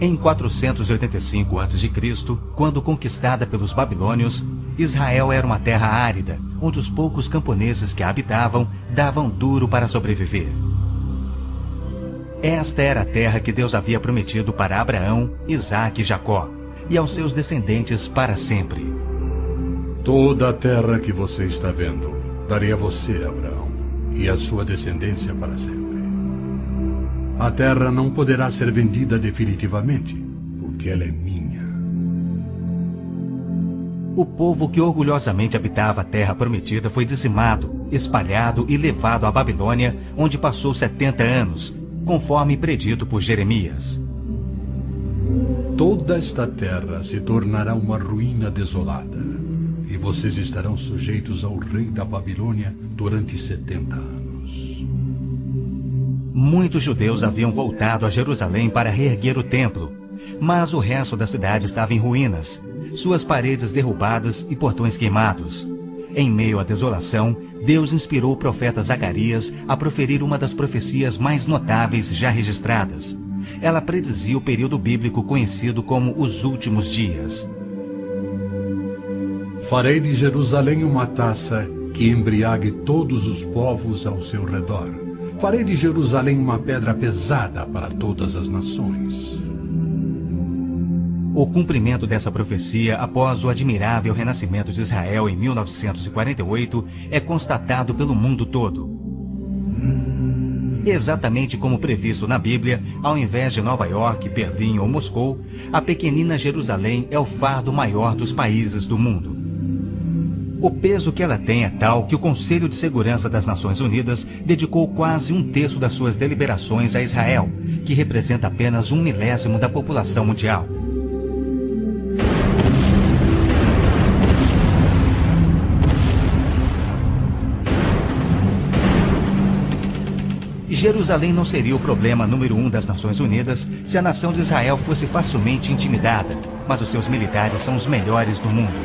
Em 485 a.C., quando conquistada pelos babilônios, Israel era uma terra árida, onde os poucos camponeses que a habitavam davam duro para sobreviver. Esta era a terra que Deus havia prometido para Abraão, Isaque e Jacó, e aos seus descendentes para sempre. Toda a terra que você está vendo, darei a você, Abraão, e a sua descendência para sempre. A terra não poderá ser vendida definitivamente, porque ela é minha. O povo que orgulhosamente habitava a terra prometida foi dizimado, espalhado e levado à Babilônia, onde passou 70 anos, conforme predito por Jeremias. Toda esta terra se tornará uma ruína desolada, e vocês estarão sujeitos ao rei da Babilônia durante 70 anos. Muitos judeus haviam voltado a Jerusalém para reerguer o templo, mas o resto da cidade estava em ruínas, suas paredes derrubadas e portões queimados. Em meio à desolação, Deus inspirou o profeta Zacarias a proferir uma das profecias mais notáveis já registradas. Ela predizia o período bíblico conhecido como os últimos dias. Farei de Jerusalém uma taça que embriague todos os povos ao seu redor. Farei de Jerusalém uma pedra pesada para todas as nações. O cumprimento dessa profecia, após o admirável renascimento de Israel em 1948, é constatado pelo mundo todo. Exatamente como previsto na Bíblia, ao invés de Nova York, Berlim ou Moscou, a pequenina Jerusalém é o fardo maior dos países do mundo. O peso que ela tem é tal que o Conselho de Segurança das Nações Unidas dedicou quase 1/3 das suas deliberações a Israel, que representa apenas 1/1000 da população mundial. Jerusalém não seria o problema número 1 das Nações Unidas se a nação de Israel fosse facilmente intimidada, mas os seus militares são os melhores do mundo.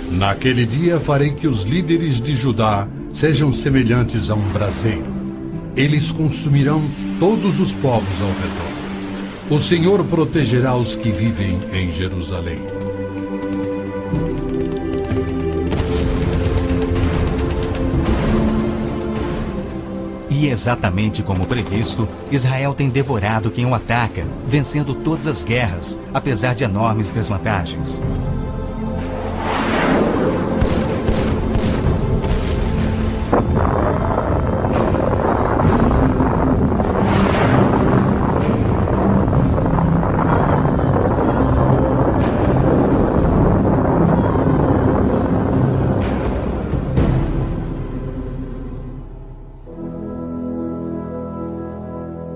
Naquele dia farei que os líderes de Judá sejam semelhantes a um braseiro. Eles consumirão todos os povos ao redor. O Senhor protegerá os que vivem em Jerusalém. E exatamente como previsto, Israel tem devorado quem o ataca, vencendo todas as guerras, apesar de enormes desvantagens.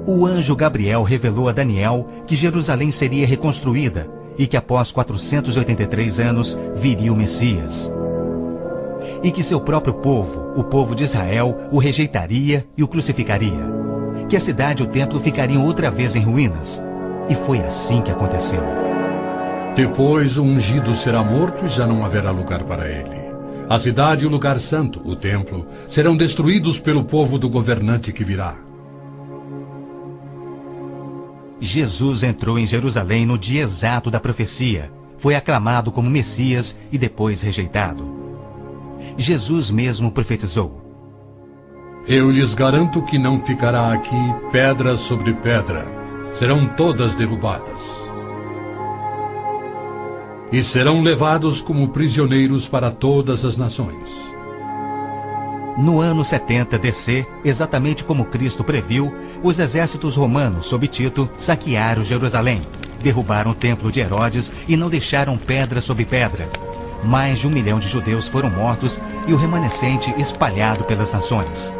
O anjo Gabriel revelou a Daniel que Jerusalém seria reconstruída e que após 483 anos viria o Messias. E que seu próprio povo, o povo de Israel, o rejeitaria e o crucificaria. Que a cidade e o templo ficariam outra vez em ruínas. E foi assim que aconteceu. Depois o ungido será morto e já não haverá lugar para ele. A cidade e o lugar santo, o templo, serão destruídos pelo povo do governante que virá. Jesus entrou em Jerusalém no dia exato da profecia. Foi aclamado como Messias e depois rejeitado. Jesus mesmo profetizou: Eu lhes garanto que não ficará aqui pedra sobre pedra. Serão todas derrubadas. E serão levados como prisioneiros para todas as nações. No ano 70 DC, exatamente como Cristo previu, os exércitos romanos sob Tito saquearam Jerusalém, derrubaram o templo de Herodes e não deixaram pedra sobre pedra. Mais de 1 milhão de judeus foram mortos e o remanescente espalhado pelas nações.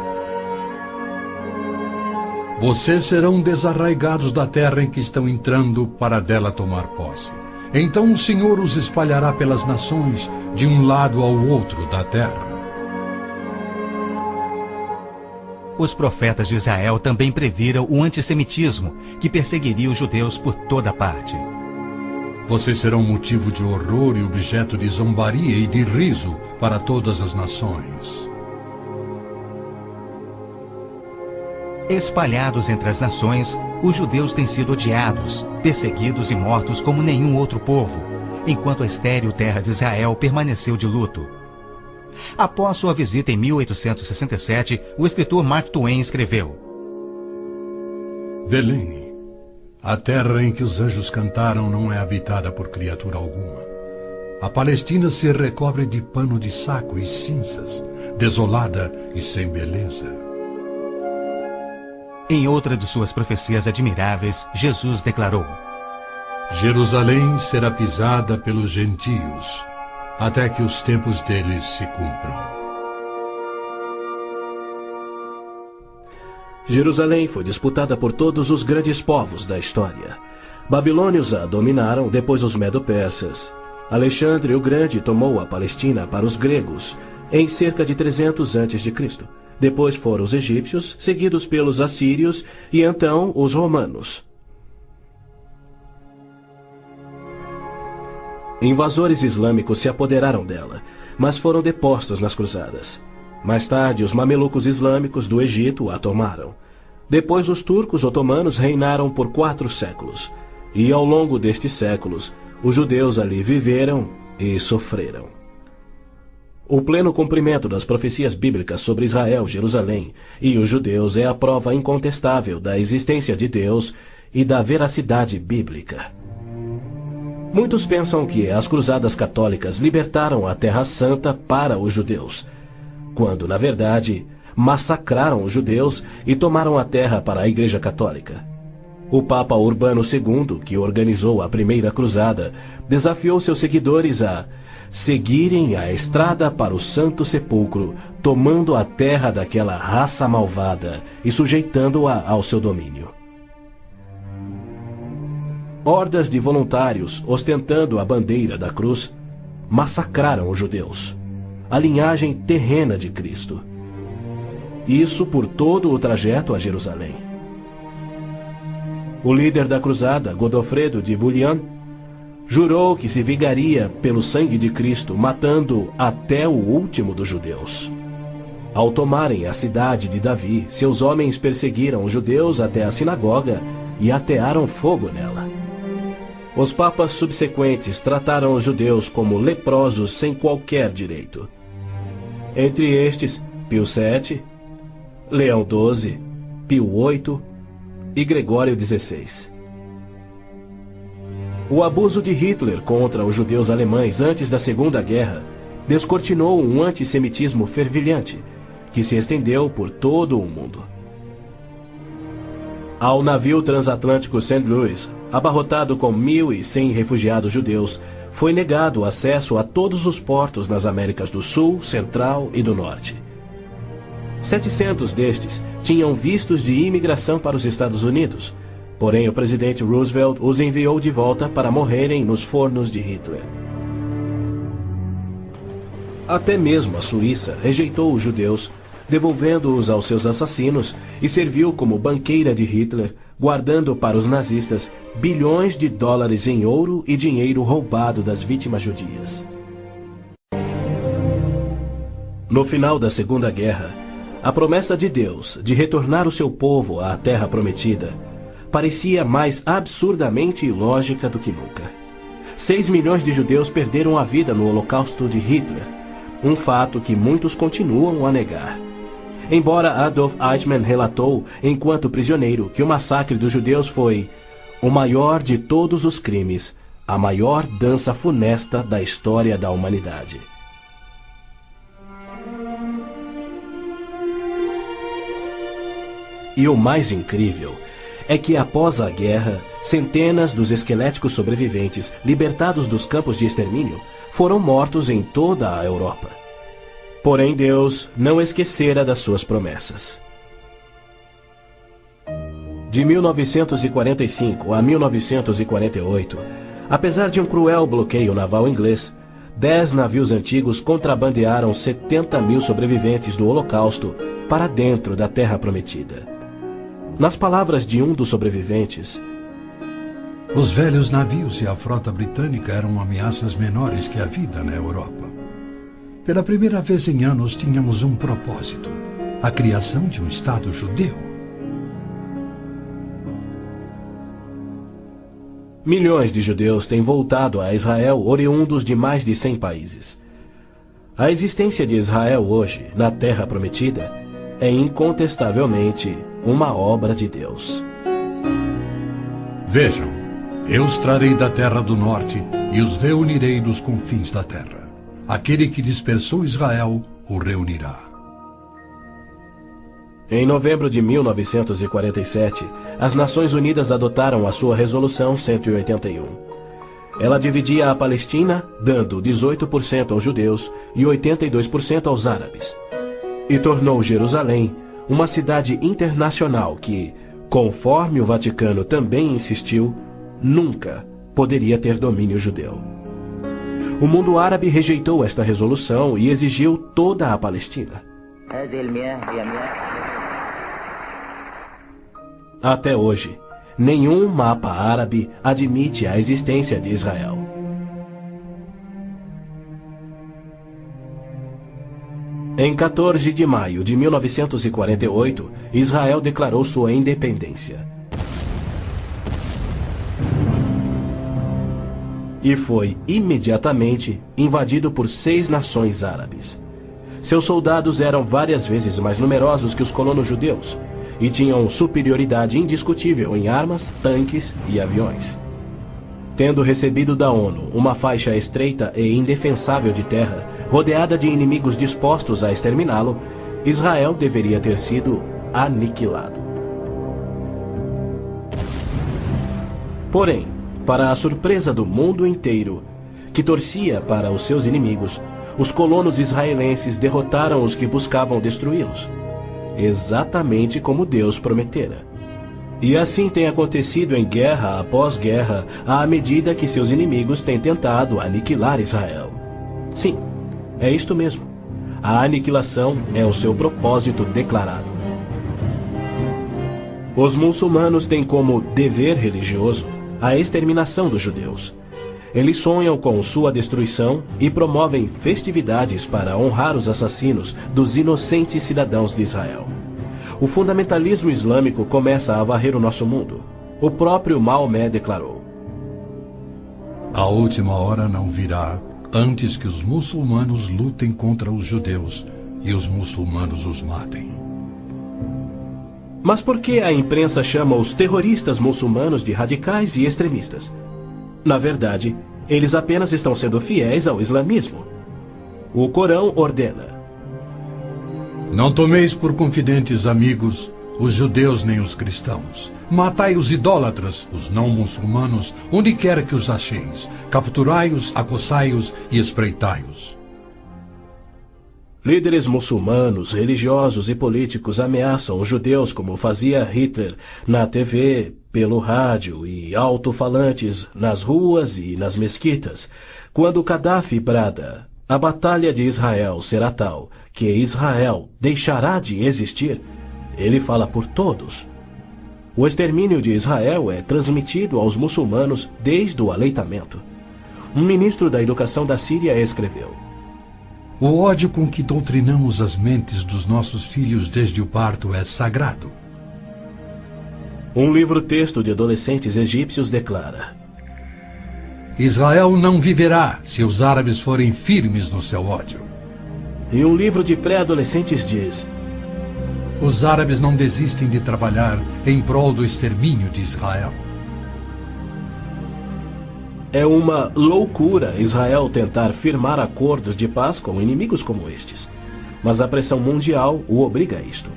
Vocês serão desarraigados da terra em que estão entrando para dela tomar posse. Então o Senhor os espalhará pelas nações, de um lado ao outro da terra. Os profetas de Israel também previram o antissemitismo, que perseguiria os judeus por toda parte. Vocês serão motivo de horror e objeto de zombaria e de riso para todas as nações. Espalhados entre as nações, Os judeus têm sido odiados, perseguidos e mortos como nenhum outro povo, enquanto a estéril terra de Israel permaneceu de luto. Após sua visita em 1867, o escritor Mark Twain escreveu: Belém, a terra em que os anjos cantaram não é habitada por criatura alguma. A Palestina se recobre de pano de saco e cinzas, desolada e sem beleza. Em outra de suas profecias admiráveis, Jesus declarou: Jerusalém será pisada pelos gentios, até que os tempos deles se cumpram. Jerusalém foi disputada por todos os grandes povos da história. Babilônios a dominaram, depois os medo-persas. Alexandre o Grande tomou a Palestina para os gregos em cerca de 300 a.C. Depois foram os egípcios, seguidos pelos assírios e então os romanos. Invasores islâmicos se apoderaram dela, mas foram depostos nas cruzadas. Mais tarde, os mamelucos islâmicos do Egito a tomaram. Depois, os turcos otomanos reinaram por 4 séculos. E ao longo destes séculos, os judeus ali viveram e sofreram. O pleno cumprimento das profecias bíblicas sobre Israel, Jerusalém e os judeus é a prova incontestável da existência de Deus e da veracidade bíblica. Muitos pensam que as cruzadas católicas libertaram a Terra Santa para os judeus, quando, na verdade, massacraram os judeus e tomaram a terra para a Igreja Católica. O Papa Urbano II, que organizou a primeira cruzada, desafiou seus seguidores a seguirem a estrada para o Santo Sepulcro, tomando a terra daquela raça malvada e sujeitando-a ao seu domínio. Hordas de voluntários, ostentando a bandeira da cruz, massacraram os judeus, a linhagem terrena de Cristo. Isso por todo o trajeto a Jerusalém. O líder da cruzada, Godofredo de Bouillon, jurou que se vingaria pelo sangue de Cristo, matando até o último dos judeus. Ao tomarem a cidade de Davi, seus homens perseguiram os judeus até a sinagoga e atearam fogo nela. Os papas subsequentes trataram os judeus como leprosos sem qualquer direito. Entre estes, Pio VII, Leão XII, Pio VIII e Gregório XVI. O abuso de Hitler contra os judeus alemães antes da Segunda Guerra descortinou um antissemitismo fervilhante que se estendeu por todo o mundo. Ao navio transatlântico St. Louis, abarrotado com 1.100 refugiados judeus, foi negado acesso a todos os portos nas Américas do Sul, Central e do Norte. 700 destes tinham vistos de imigração para os Estados Unidos, porém o presidente Roosevelt os enviou de volta para morrerem nos fornos de Hitler. Até mesmo a Suíça rejeitou os judeus, devolvendo-os aos seus assassinos, e serviu como banqueira de Hitler, guardando para os nazistas bilhões de dólares em ouro e dinheiro roubado das vítimas judias. No final da Segunda Guerra, a promessa de Deus de retornar o seu povo à Terra Prometida parecia mais absurdamente ilógica do que nunca. 6 milhões de judeus perderam a vida no Holocausto de Hitler, um fato que muitos continuam a negar. Embora Adolf Eichmann relatou, enquanto prisioneiro, que o massacre dos judeus foi o maior de todos os crimes, a maior dança funesta da história da humanidade. E o mais incrível é que, após a guerra, centenas dos esqueléticos sobreviventes, libertados dos campos de extermínio, foram mortos em toda a Europa. Porém, Deus não esquecera das suas promessas. De 1945 a 1948, apesar de um cruel bloqueio naval inglês, 10 navios antigos contrabandearam 70.000 sobreviventes do Holocausto para dentro da Terra Prometida. Nas palavras de um dos sobreviventes, os velhos navios e a frota britânica eram ameaças menores que a vida na Europa. Pela primeira vez em anos tínhamos um propósito: a criação de um Estado judeu. Milhões de judeus têm voltado a Israel oriundos de mais de 100 países. A existência de Israel hoje, na Terra Prometida, é incontestavelmente uma obra de Deus. Vejam, eu os trarei da terra do norte e os reunirei dos confins da terra. Aquele que dispersou Israel o reunirá. Em novembro de 1947, as Nações Unidas adotaram a sua Resolução 181. Ela dividia a Palestina, dando 18% aos judeus e 82% aos árabes. E tornou Jerusalém uma cidade internacional que, conforme o Vaticano também insistiu, nunca poderia ter domínio judeu. O mundo árabe rejeitou esta resolução e exigiu toda a Palestina. Até hoje, nenhum mapa árabe admite a existência de Israel. Em 14 de maio de 1948, Israel declarou sua independência. E foi imediatamente invadido por 6 nações árabes. Seus soldados eram várias vezes mais numerosos que os colonos judeus e tinham superioridade indiscutível em armas, tanques e aviões. Tendo recebido da ONU uma faixa estreita e indefensável de terra, rodeada de inimigos dispostos a exterminá-lo, Israel deveria ter sido aniquilado. Porém, para a surpresa do mundo inteiro, que torcia para os seus inimigos, os colonos israelenses derrotaram os que buscavam destruí-los, exatamente como Deus prometera. E assim tem acontecido em guerra após guerra, à medida que seus inimigos têm tentado aniquilar Israel. Sim, é isto mesmo. A aniquilação é o seu propósito declarado. Os muçulmanos têm como dever religioso a exterminação dos judeus. Eles sonham com sua destruição e promovem festividades para honrar os assassinos dos inocentes cidadãos de Israel. O fundamentalismo islâmico começa a varrer o nosso mundo. O próprio Maomé declarou: A última hora não virá antes que os muçulmanos lutem contra os judeus e os muçulmanos os matem. Mas por que a imprensa chama os terroristas muçulmanos de radicais e extremistas? Na verdade, eles apenas estão sendo fiéis ao islamismo. O Corão ordena: Não tomeis por confidentes amigos os judeus nem os cristãos. Matai os idólatras, os não muçulmanos, onde quer que os acheis. Capturai-os, acossai-os e espreitai-os. Líderes muçulmanos, religiosos e políticos ameaçam os judeus como fazia Hitler na TV, pelo rádio e alto-falantes nas ruas e nas mesquitas. Quando Gaddafi brada: a batalha de Israel será tal que Israel deixará de existir, ele fala por todos. O extermínio de Israel é transmitido aos muçulmanos desde o aleitamento. Um ministro da educação da Síria escreveu: O ódio com que doutrinamos as mentes dos nossos filhos desde o parto é sagrado. Um livro-texto de adolescentes egípcios declara: Israel não viverá se os árabes forem firmes no seu ódio. E um livro de pré-adolescentes diz: Os árabes não desistem de trabalhar em prol do extermínio de Israel. É uma loucura Israel tentar firmar acordos de paz com inimigos como estes, mas a pressão mundial o obriga a isto.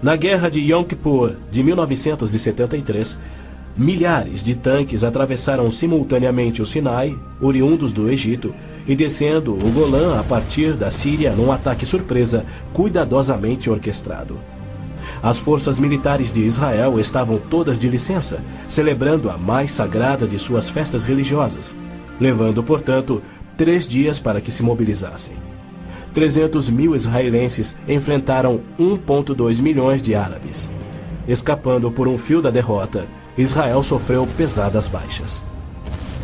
Na Guerra de Yom Kippur de 1973, milhares de tanques atravessaram simultaneamente o Sinai, oriundos do Egito, e descendo o Golã a partir da Síria num ataque surpresa cuidadosamente orquestrado. As forças militares de Israel estavam todas de licença, celebrando a mais sagrada de suas festas religiosas, levando, portanto, 3 dias para que se mobilizassem. 300 mil israelenses enfrentaram 1,2 milhões de árabes. Escapando por um fio da derrota, Israel sofreu pesadas baixas.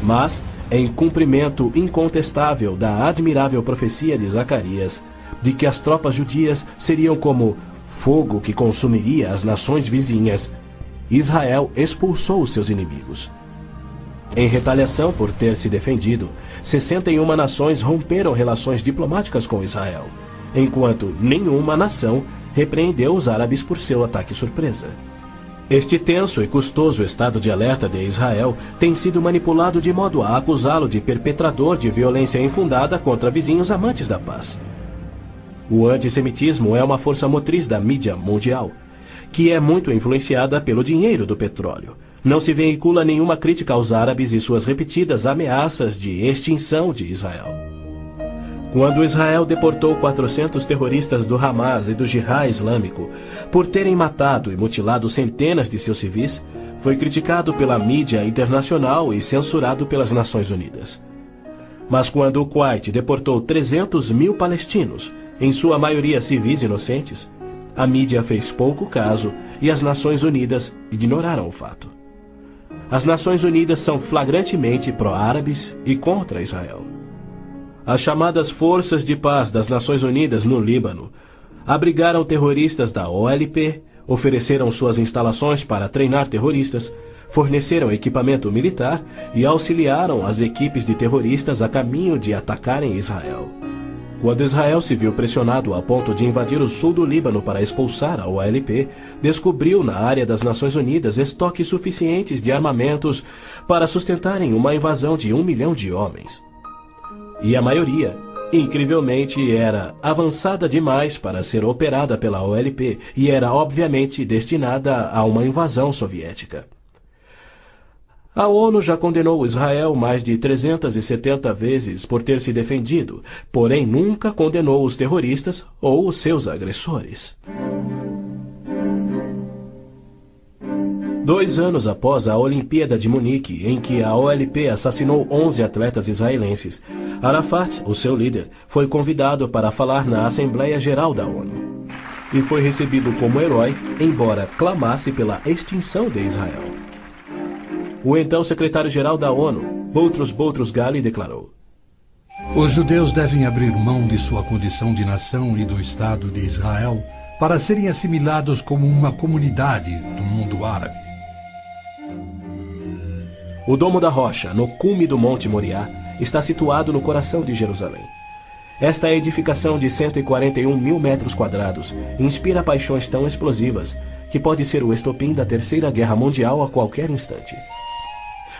Mas, em cumprimento incontestável da admirável profecia de Zacarias, de que as tropas judias seriam como fogo que consumiria as nações vizinhas, Israel expulsou os seus inimigos. Em retaliação por ter se defendido, 61 nações romperam relações diplomáticas com Israel, enquanto nenhuma nação repreendeu os árabes por seu ataque surpresa. Este tenso e custoso estado de alerta de Israel tem sido manipulado de modo a acusá-lo de perpetrador de violência infundada contra vizinhos amantes da paz. O antissemitismo é uma força motriz da mídia mundial, que é muito influenciada pelo dinheiro do petróleo. Não se veicula nenhuma crítica aos árabes e suas repetidas ameaças de extinção de Israel. Quando Israel deportou 400 terroristas do Hamas e do Jihad Islâmico por terem matado e mutilado centenas de seus civis, foi criticado pela mídia internacional e censurado pelas Nações Unidas. Mas quando o Kuwait deportou 300 mil palestinos, em sua maioria civis inocentes, a mídia fez pouco caso e as Nações Unidas ignoraram o fato. As Nações Unidas são flagrantemente pró-árabes e contra Israel. As chamadas Forças de Paz das Nações Unidas no Líbano abrigaram terroristas da OLP, ofereceram suas instalações para treinar terroristas, forneceram equipamento militar e auxiliaram as equipes de terroristas a caminho de atacarem Israel. Quando Israel se viu pressionado a ponto de invadir o sul do Líbano para expulsar a OLP, descobriu na área das Nações Unidas estoques suficientes de armamentos para sustentarem uma invasão de 1 milhão de homens. E a maioria, incrivelmente, era avançada demais para ser operada pela OLP e era obviamente destinada a uma invasão soviética. A ONU já condenou Israel mais de 370 vezes por ter se defendido, porém nunca condenou os terroristas ou os seus agressores. 2 anos após a Olimpíada de Munique, em que a OLP assassinou 11 atletas israelenses, Arafat, o seu líder, foi convidado para falar na Assembleia Geral da ONU. E foi recebido como herói, embora clamasse pela extinção de Israel. O então secretário-geral da ONU, Boutros Ghali, declarou: Os judeus devem abrir mão de sua condição de nação e do Estado de Israel para serem assimilados como uma comunidade do mundo árabe. O Domo da Rocha, no cume do Monte Moriá, está situado no coração de Jerusalém. Esta edificação de 141 mil metros quadrados inspira paixões tão explosivas que pode ser o estopim da Terceira Guerra Mundial a qualquer instante.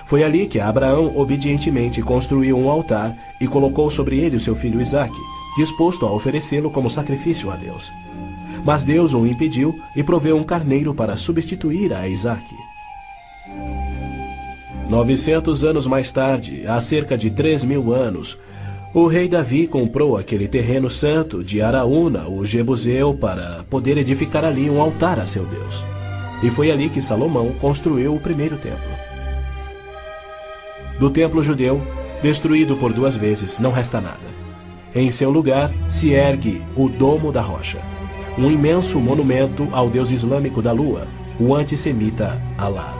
Foi ali que Abraão obedientemente construiu um altar e colocou sobre ele o seu filho Isaque, disposto a oferecê-lo como sacrifício a Deus. Mas Deus o impediu e proveu um carneiro para substituir a Isaque. 900 anos mais tarde, há cerca de 3.000 anos, o rei Davi comprou aquele terreno santo de Araúna, o Jebuseu, para poder edificar ali um altar a seu Deus. E foi ali que Salomão construiu o primeiro templo. Do templo judeu, destruído por 2 vezes, não resta nada. Em seu lugar se ergue o Domo da Rocha, um imenso monumento ao deus islâmico da lua, o antissemita Alá.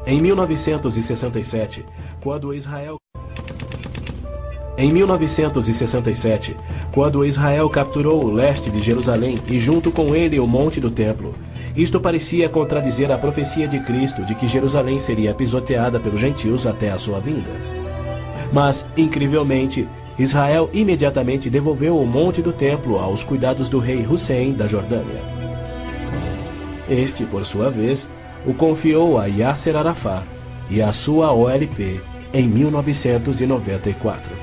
Em 1967, quando Israel capturou o leste de Jerusalém e junto com ele o Monte do Templo, isto parecia contradizer a profecia de Cristo de que Jerusalém seria pisoteada pelos gentios até a sua vinda. Mas, incrivelmente, Israel imediatamente devolveu o Monte do Templo aos cuidados do rei Hussein da Jordânia. Este, por sua vez, o confiou a Yasser Arafat e a sua OLP em 1994.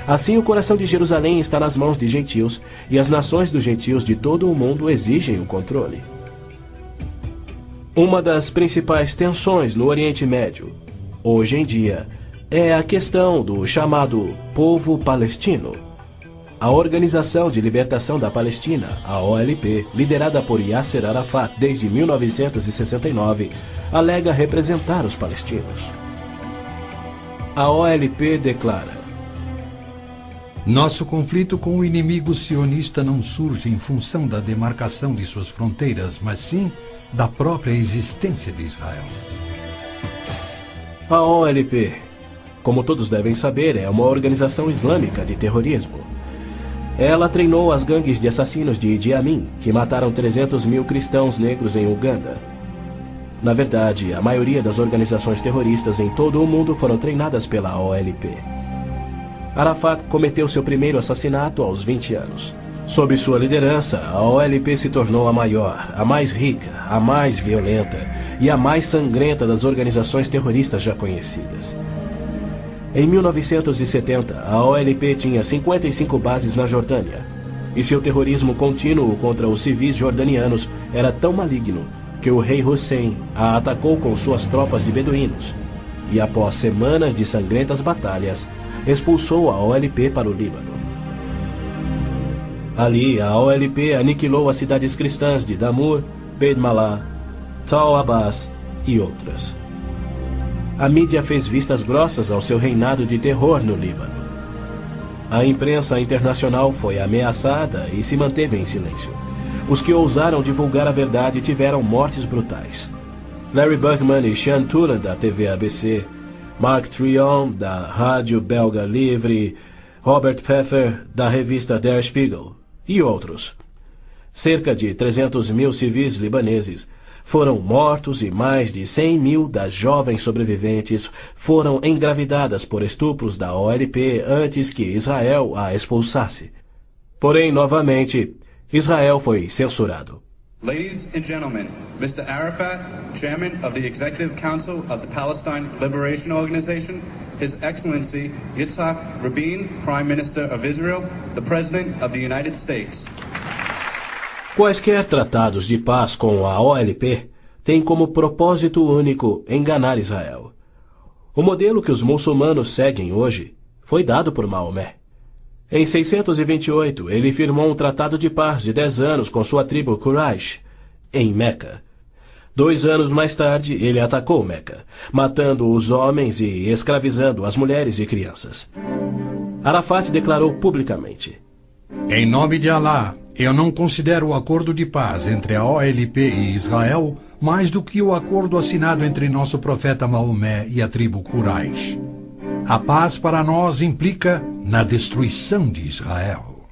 Assim, o coração de Jerusalém está nas mãos de gentios e as nações dos gentios de todo o mundo exigem o controle. Uma das principais tensões no Oriente Médio, hoje em dia, é a questão do chamado povo palestino. A Organização de Libertação da Palestina, a OLP, liderada por Yasser Arafat desde 1969, alega representar os palestinos. A OLP declara: Nosso conflito com o inimigo sionista não surge em função da demarcação de suas fronteiras, mas sim da própria existência de Israel. A OLP, como todos devem saber, é uma organização islâmica de terrorismo. Ela treinou as gangues de assassinos de Idi Amin, que mataram 300 mil cristãos negros em Uganda. Na verdade, a maioria das organizações terroristas em todo o mundo foram treinadas pela OLP. Arafat cometeu seu primeiro assassinato aos 20 anos. Sob sua liderança, a OLP se tornou a maior, a mais rica, a mais violenta e a mais sangrenta das organizações terroristas já conhecidas. Em 1970, a OLP tinha 55 bases na Jordânia, e seu terrorismo contínuo contra os civis jordanianos era tão maligno que o rei Hussein a atacou com suas tropas de beduínos, e após semanas de sangrentas batalhas, expulsou a OLP para o Líbano. Ali, a OLP aniquilou as cidades cristãs de Damour, Beit Malá, Tal Abbas e outras. A mídia fez vistas grossas ao seu reinado de terror no Líbano. A imprensa internacional foi ameaçada e se manteve em silêncio. Os que ousaram divulgar a verdade tiveram mortes brutais. Larry Buckman e Sean Turan, da TV ABC, Mark Trion, da rádio belga Livre, Robert Pfeffer, da revista Der Spiegel, e outros. Cerca de 300 mil civis libaneses foram mortos e mais de 100 mil das jovens sobreviventes foram engravidadas por estupros da OLP antes que Israel a expulsasse. Porém, novamente, Israel foi censurado. Ladies and gentlemen, Mr. Arafat, Chairman of the Executive Council of the Palestine Liberation Organization, His Excellency Yitzhak Rabin, Prime Minister of Israel, the President of the United States. Quaisquer tratados de paz com a OLP têm como propósito único enganar Israel. O modelo que os muçulmanos seguem hoje foi dado por Maomé. Em 628, ele firmou um tratado de paz de 10 anos com sua tribo Quraysh, em Meca. 2 anos mais tarde, ele atacou Meca, matando os homens e escravizando as mulheres e crianças. Arafat declarou publicamente: Em nome de Alá, eu não considero o acordo de paz entre a OLP e Israel mais do que o acordo assinado entre nosso profeta Maomé e a tribo Quraysh. A paz para nós implica na destruição de Israel.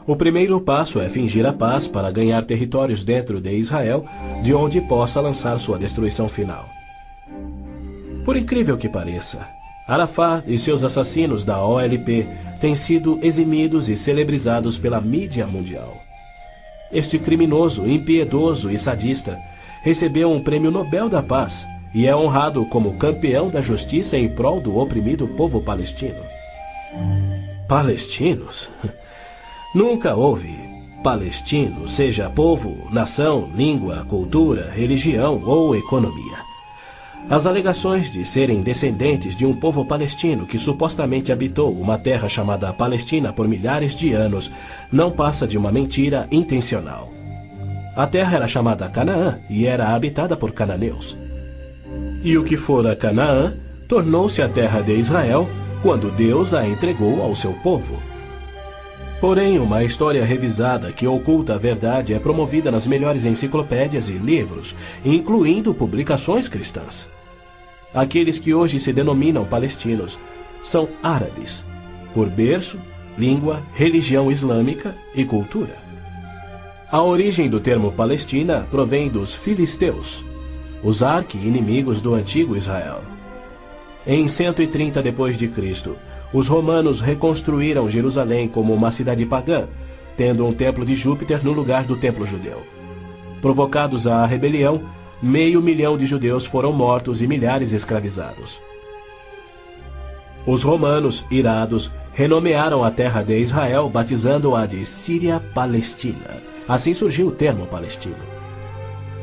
O primeiro passo é fingir a paz para ganhar territórios dentro de Israel, de onde possa lançar sua destruição final. Por incrível que pareça, Arafat e seus assassinos da OLP têm sido eximidos e celebrizados pela mídia mundial. Este criminoso, impiedoso e sadista recebeu um prêmio Nobel da Paz e é honrado como campeão da justiça em prol do oprimido povo palestino. Palestinos? Nunca houve palestino, seja povo, nação, língua, cultura, religião ou economia. As alegações de serem descendentes de um povo palestino que supostamente habitou uma terra chamada Palestina por milhares de anos não passa de uma mentira intencional. A terra era chamada Canaã e era habitada por cananeus. E o que fora Canaã tornou-se a terra de Israel quando Deus a entregou ao seu povo. Porém, uma história revisada que oculta a verdade é promovida nas melhores enciclopédias e livros, incluindo publicações cristãs. Aqueles que hoje se denominam palestinos são árabes, por berço, língua, religião islâmica e cultura. A origem do termo Palestina provém dos filisteus, os arqui-inimigos do antigo Israel. Em 130 d.C., os romanos reconstruíram Jerusalém como uma cidade pagã, tendo um templo de Júpiter no lugar do templo judeu. Provocados à rebelião, 500.000 de judeus foram mortos e milhares escravizados. Os romanos, irados, renomearam a terra de Israel, batizando-a de Síria-Palestina. Assim surgiu o termo palestino.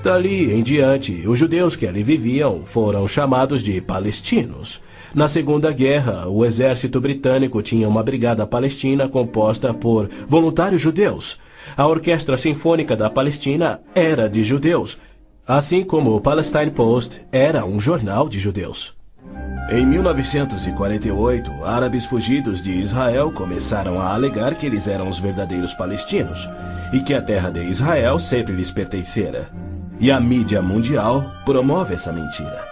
Dali em diante, os judeus que ali viviam foram chamados de palestinos. Na Segunda Guerra, o exército britânico tinha uma brigada palestina composta por voluntários judeus. A Orquestra Sinfônica da Palestina era de judeus, assim como o Palestine Post era um jornal de judeus. Em 1948, árabes fugidos de Israel começaram a alegar que eles eram os verdadeiros palestinos e que a terra de Israel sempre lhes pertencera. E a mídia mundial promove essa mentira.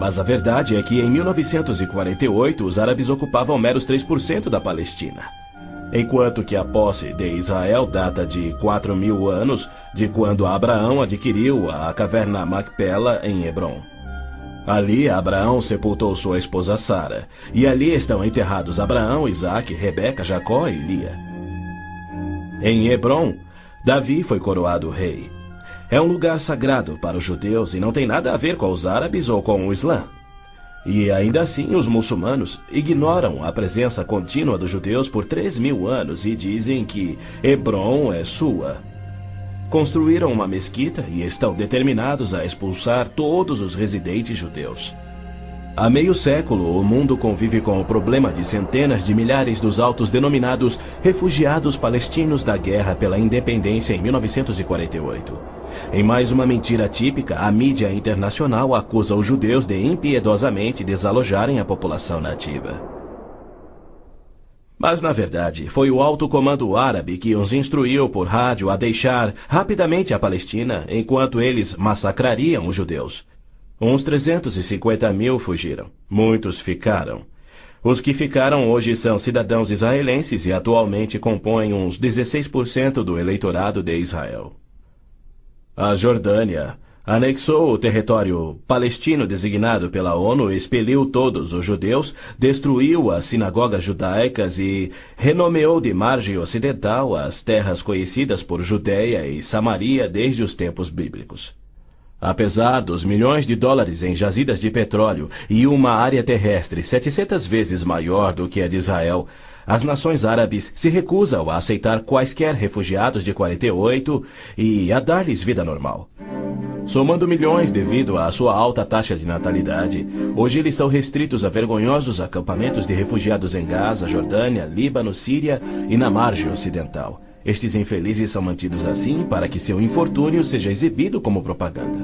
Mas a verdade é que em 1948 os árabes ocupavam meros 3% da Palestina. Enquanto que a posse de Israel data de 4.000 anos de quando Abraão adquiriu a caverna Macpela em Hebrom. Ali Abraão sepultou sua esposa Sara, e ali estão enterrados Abraão, Isaque, Rebeca, Jacó e Lia. Em Hebrom, Davi foi coroado rei. É um lugar sagrado para os judeus e não tem nada a ver com os árabes ou com o Islã. E ainda assim os muçulmanos ignoram a presença contínua dos judeus por 3.000 anos e dizem que Hebrom é sua. Construíram uma mesquita e estão determinados a expulsar todos os residentes judeus. Há meio século, o mundo convive com o problema de centenas de milhares dos autodenominados refugiados palestinos da guerra pela independência em 1948. Em mais uma mentira típica, a mídia internacional acusa os judeus de impiedosamente desalojarem a população nativa. Mas, na verdade, foi o alto comando árabe que os instruiu por rádio a deixar rapidamente a Palestina enquanto eles massacrariam os judeus. Uns 350.000 fugiram. Muitos ficaram. Os que ficaram hoje são cidadãos israelenses e atualmente compõem uns 16% do eleitorado de Israel. A Jordânia anexou o território palestino designado pela ONU, expeliu todos os judeus, destruiu as sinagogas judaicas e renomeou de margem ocidental as terras conhecidas por Judeia e Samaria desde os tempos bíblicos. Apesar dos milhões de dólares em jazidas de petróleo e uma área terrestre 700 vezes maior do que a de Israel, as nações árabes se recusam a aceitar quaisquer refugiados de 48 e a dar-lhes vida normal. Somando milhões devido à sua alta taxa de natalidade, hoje eles são restritos a vergonhosos acampamentos de refugiados em Gaza, Jordânia, Líbano, Síria e na margem ocidental. Estes infelizes são mantidos assim para que seu infortúnio seja exibido como propaganda.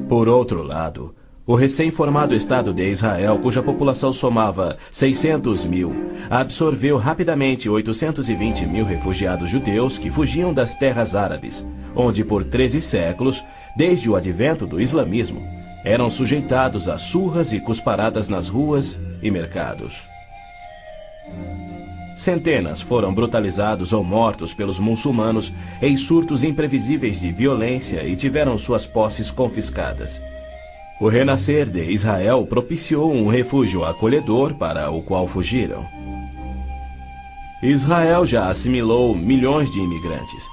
Por outro lado, o recém-formado Estado de Israel, cuja população somava 600.000, absorveu rapidamente 820.000 refugiados judeus que fugiam das terras árabes, onde por 13 séculos, desde o advento do islamismo, eram sujeitados a surras e cusparadas nas ruas e mercados. Centenas foram brutalizados ou mortos pelos muçulmanos em surtos imprevisíveis de violência e tiveram suas posses confiscadas. O renascer de Israel propiciou um refúgio acolhedor para o qual fugiram. Israel já assimilou milhões de imigrantes.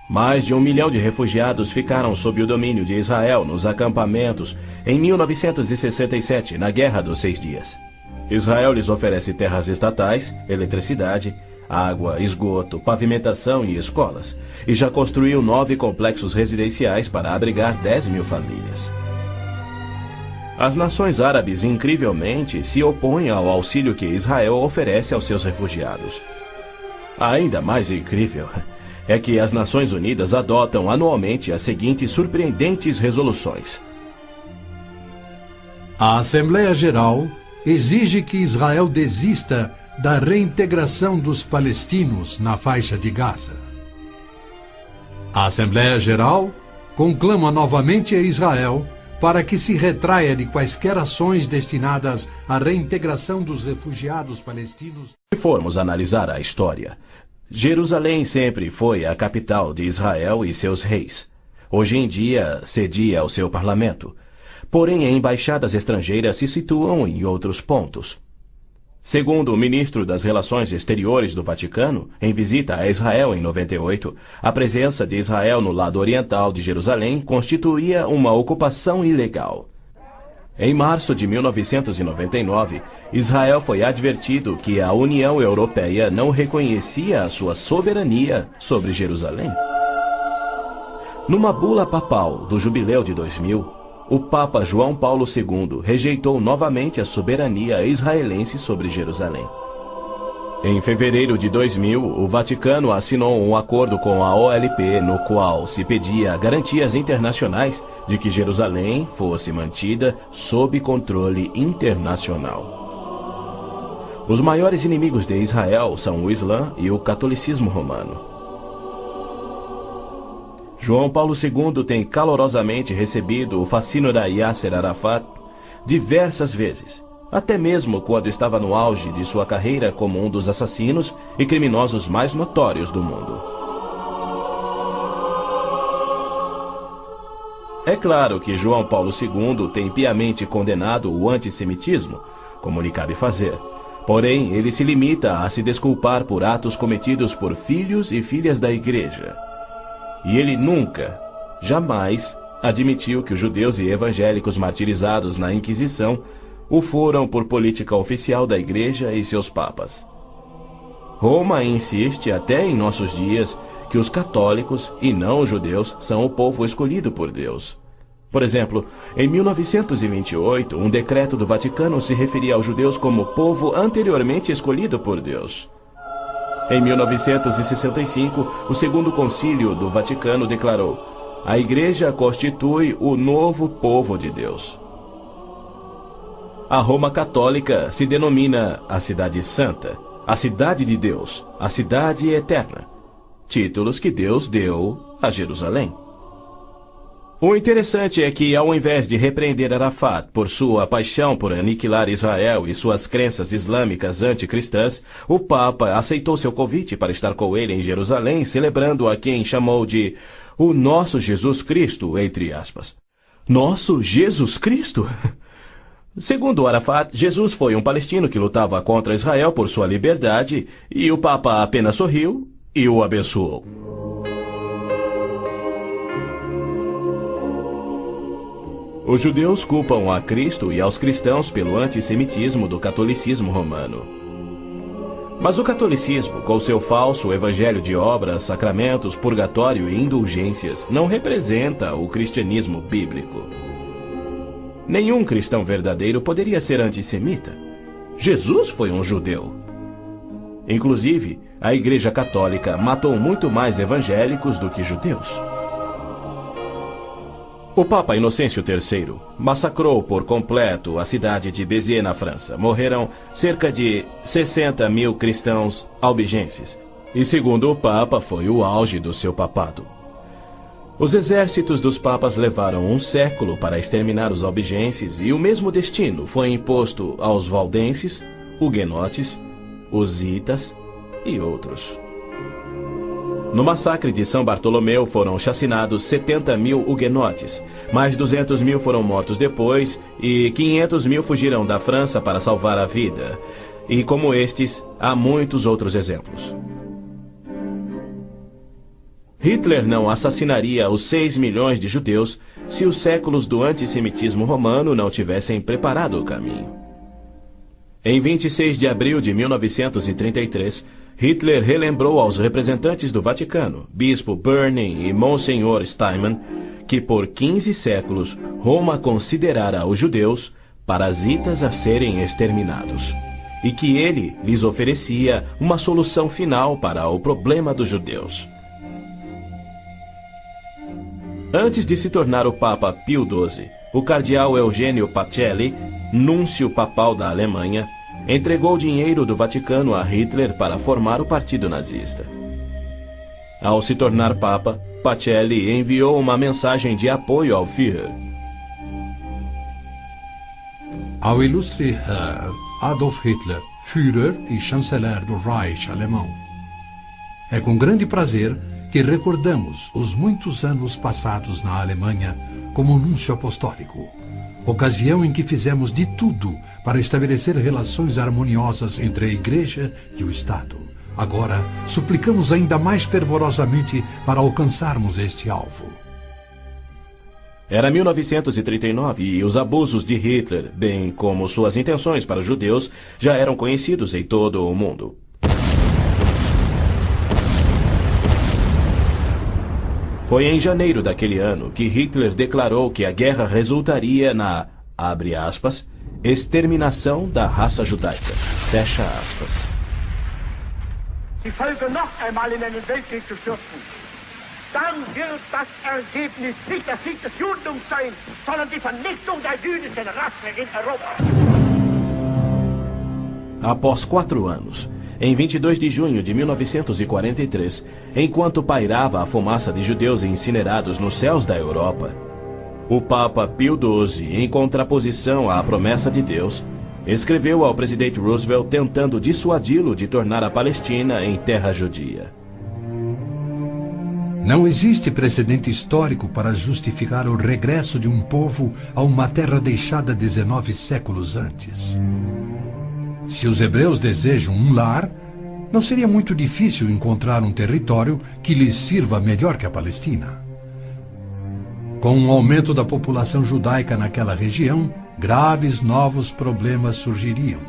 Mais de 1 milhão de refugiados ficaram sob o domínio de Israel nos acampamentos em 1967, na Guerra dos 6 Dias. Israel lhes oferece terras estatais, eletricidade, água, esgoto, pavimentação e escolas, e já construiu 9 complexos residenciais para abrigar 10.000 famílias. As nações árabes, incrivelmente, se opõem ao auxílio que Israel oferece aos seus refugiados. Ainda mais incrível é que as Nações Unidas adotam anualmente as seguintes surpreendentes resoluções. A Assembleia Geral exige que Israel desista da reintegração dos palestinos na faixa de Gaza. A Assembleia Geral conclama novamente a Israel para que se retraia de quaisquer ações destinadas à reintegração dos refugiados palestinos. Se formos analisar a história, Jerusalém sempre foi a capital de Israel e seus reis. Hoje em dia cedia ao seu parlamento. Porém, embaixadas estrangeiras se situam em outros pontos. Segundo o ministro das Relações Exteriores do Vaticano, em visita a Israel em 98, a presença de Israel no lado oriental de Jerusalém constituía uma ocupação ilegal. Em março de 1999, Israel foi advertido que a União Europeia não reconhecia a sua soberania sobre Jerusalém. Numa bula papal do Jubileu de 2000, o Papa João Paulo II rejeitou novamente a soberania israelense sobre Jerusalém. Em fevereiro de 2000, o Vaticano assinou um acordo com a OLP no qual se pedia garantias internacionais de que Jerusalém fosse mantida sob controle internacional. Os maiores inimigos de Israel são o Islã e o catolicismo romano. João Paulo II tem calorosamente recebido o fascínora Yasser Arafat, diversas vezes, até mesmo quando estava no auge de sua carreira como um dos assassinos e criminosos mais notórios do mundo. É claro que João Paulo II tem piamente condenado o antissemitismo, como lhe cabe fazer. Porém, ele se limita a se desculpar por atos cometidos por filhos e filhas da Igreja. E ele nunca, jamais, admitiu que os judeus e evangélicos martirizados na Inquisição o foram por política oficial da Igreja e seus papas. Roma insiste até em nossos dias que os católicos e não os judeus são o povo escolhido por Deus. Por exemplo, em 1928, um decreto do Vaticano se referia aos judeus como povo anteriormente escolhido por Deus. Em 1965, o Segundo Concílio do Vaticano declarou: a Igreja constitui o novo povo de Deus. A Roma Católica se denomina a Cidade Santa, a Cidade de Deus, a Cidade Eterna, títulos que Deus deu a Jerusalém. O interessante é que, ao invés de repreender Arafat por sua paixão por aniquilar Israel e suas crenças islâmicas anticristãs, o Papa aceitou seu convite para estar com ele em Jerusalém, celebrando a quem chamou de o nosso Jesus Cristo, entre aspas. Nosso Jesus Cristo? Segundo Arafat, Jesus foi um palestino que lutava contra Israel por sua liberdade, e o Papa apenas sorriu e o abençoou. Os judeus culpam a Cristo e aos cristãos pelo antissemitismo do catolicismo romano. Mas o catolicismo, com seu falso evangelho de obras, sacramentos, purgatório e indulgências, não representa o cristianismo bíblico. Nenhum cristão verdadeiro poderia ser antissemita. Jesus foi um judeu. Inclusive, a Igreja Católica matou muito mais evangélicos do que judeus. O Papa Inocêncio III massacrou por completo a cidade de Béziers, na França. Morreram cerca de 60 mil cristãos albigenses. E segundo o Papa, foi o auge do seu papado. Os exércitos dos papas levaram um século para exterminar os albigenses e o mesmo destino foi imposto aos valdenses, huguenotes, husitas e outros. No massacre de São Bartolomeu foram chacinados 70 mil huguenotes, mais 200 mil foram mortos depois e 500 mil fugiram da França para salvar a vida. E como estes, há muitos outros exemplos. Hitler não assassinaria os 6 milhões de judeus se os séculos do antissemitismo romano não tivessem preparado o caminho. Em 26 de abril de 1933, Hitler relembrou aos representantes do Vaticano, Bispo Börning e Monsenhor Steinmann, que por 15 séculos Roma considerara os judeus parasitas a serem exterminados, e que ele lhes oferecia uma solução final para o problema dos judeus. Antes de se tornar o Papa Pio XII, o cardeal Eugênio Pacelli, núncio papal da Alemanha, entregou dinheiro do Vaticano a Hitler para formar o partido nazista. Ao se tornar Papa, Pacelli enviou uma mensagem de apoio ao Führer. Ao ilustre Herr Adolf Hitler, Führer e chanceler do Reich alemão. É com grande prazer que recordamos os muitos anos passados na Alemanha como núncio apostólico, ocasião em que fizemos de tudo para estabelecer relações harmoniosas entre a Igreja e o Estado. Agora, suplicamos ainda mais fervorosamente para alcançarmos este alvo. Era 1939 e os abusos de Hitler, bem como suas intenções para os judeus, já eram conhecidos em todo o mundo. Foi em janeiro daquele ano que Hitler declarou que a guerra resultaria na, abre aspas, exterminação da raça judaica, fecha aspas. Die Völker noch einmal in einen Weltkrieg zu stürzen, dann wird das Ergebnis nicht der Sieg des Judentums sein, sondern die Vernichtung der jüdischen Rasse in Europa. Após 4 anos, em 22 de junho de 1943, enquanto pairava a fumaça de judeus incinerados nos céus da Europa, O Papa Pio XII, em contraposição à promessa de Deus, escreveu ao presidente Roosevelt tentando dissuadi-lo de tornar a Palestina em terra judia. Não existe precedente histórico para justificar o regresso de um povo a uma terra deixada 19 séculos antes. Se os hebreus desejam um lar, não seria muito difícil encontrar um território que lhes sirva melhor que a Palestina. Com o aumento da população judaica naquela região, graves novos problemas surgiriam.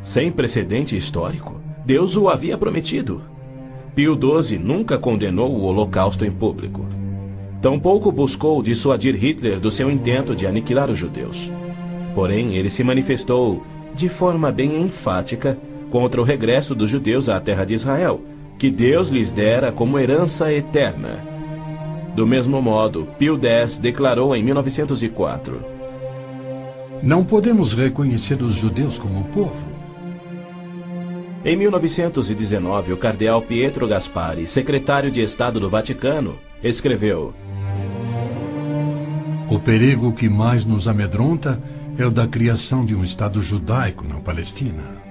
Sem precedente histórico, Deus o havia prometido. Pio XII nunca condenou o Holocausto em público. Tampouco buscou dissuadir Hitler do seu intento de aniquilar os judeus. Porém, ele se manifestou, de forma bem enfática, contra o regresso dos judeus à terra de Israel, que Deus lhes dera como herança eterna. Do mesmo modo, Pio X declarou em 1904: Não podemos reconhecer os judeus como povo. Em 1919, o cardeal Pietro Gasparri, secretário de Estado do Vaticano, escreveu: O perigo que mais nos amedronta é o da criação de um Estado judaico na Palestina.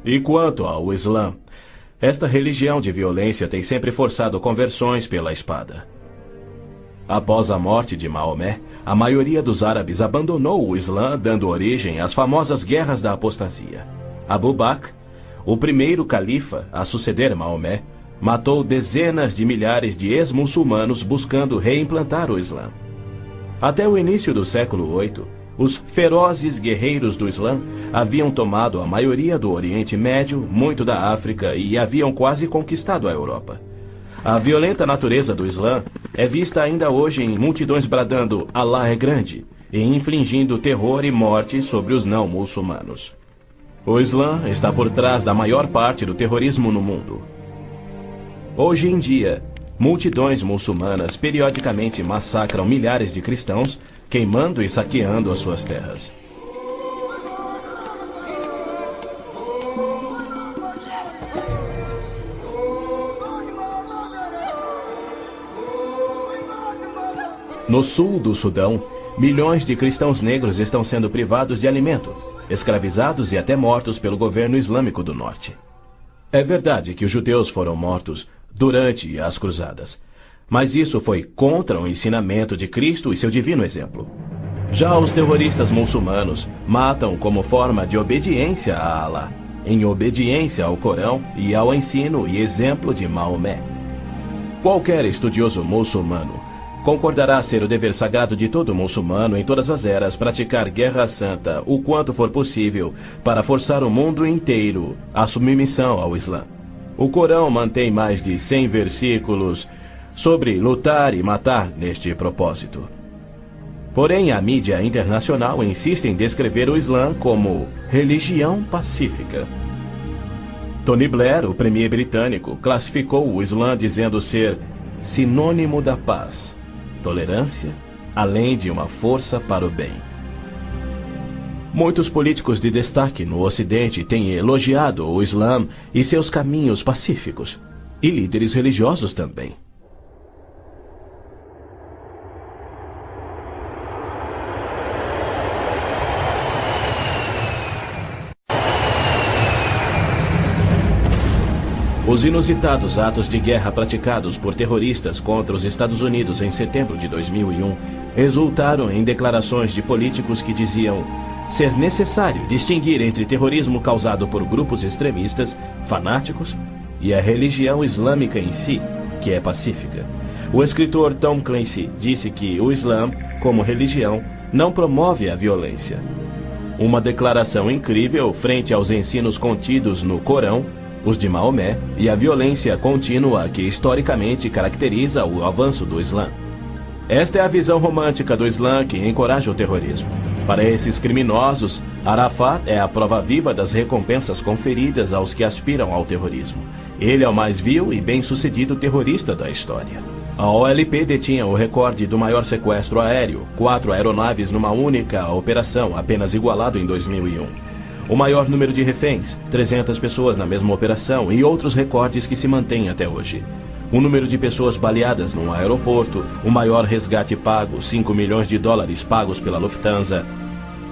E quanto ao Islã, esta religião de violência tem sempre forçado conversões pela espada. Após a morte de Maomé, a maioria dos árabes abandonou o Islã, dando origem às famosas Guerras da Apostasia. Abu Bakr, o primeiro califa a suceder Maomé, matou dezenas de milhares de ex-muçulmanos buscando reimplantar o Islã. Até o início do século VIII, os ferozes guerreiros do Islã haviam tomado a maioria do Oriente Médio, muito da África e haviam quase conquistado a Europa. A violenta natureza do Islã é vista ainda hoje em multidões bradando "Alá é grande" e infligindo terror e morte sobre os não-muçulmanos. O Islã está por trás da maior parte do terrorismo no mundo. Hoje em dia, multidões muçulmanas periodicamente massacram milhares de cristãos, queimando e saqueando as suas terras. No sul do Sudão, milhões de cristãos negros estão sendo privados de alimento, escravizados e até mortos pelo governo islâmico do norte. É verdade que os judeus foram mortos durante as cruzadas, mas isso foi contra o ensinamento de Cristo e seu divino exemplo. Já os terroristas muçulmanos matam como forma de obediência a Alá, em obediência ao Corão e ao ensino e exemplo de Maomé. Qualquer estudioso muçulmano concordará ser o dever sagrado de todo muçulmano em todas as eras praticar guerra santa o quanto for possível para forçar o mundo inteiro à submissão ao Islã. O Corão mantém mais de 100 versículos sobre lutar e matar neste propósito. Porém, a mídia internacional insiste em descrever o Islã como religião pacífica. Tony Blair, o premier britânico, classificou o Islã dizendo ser sinônimo da paz, tolerância, além de uma força para o bem. Muitos políticos de destaque no Ocidente têm elogiado o Islã e seus caminhos pacíficos, e líderes religiosos também. Os inusitados atos de guerra praticados por terroristas contra os Estados Unidos em setembro de 2001 resultaram em declarações de políticos que diziam ser necessário distinguir entre terrorismo causado por grupos extremistas, fanáticos, e a religião islâmica em si, que é pacífica. O escritor Tom Clancy disse que o Islã, como religião, não promove a violência. Uma declaração incrível frente aos ensinos contidos no Corão, os de Maomé, e a violência contínua que historicamente caracteriza o avanço do Islã. Esta é a visão romântica do Islã que encoraja o terrorismo. Para esses criminosos, Arafat é a prova viva das recompensas conferidas aos que aspiram ao terrorismo. Ele é o mais vil e bem-sucedido terrorista da história. A OLP detinha o recorde do maior sequestro aéreo, 4 aeronaves numa única operação, apenas igualado em 2001. o maior número de reféns, 300 pessoas na mesma operação e outros recordes que se mantêm até hoje. O número de pessoas baleadas num aeroporto, o maior resgate pago, $5 milhões pagos pela Lufthansa.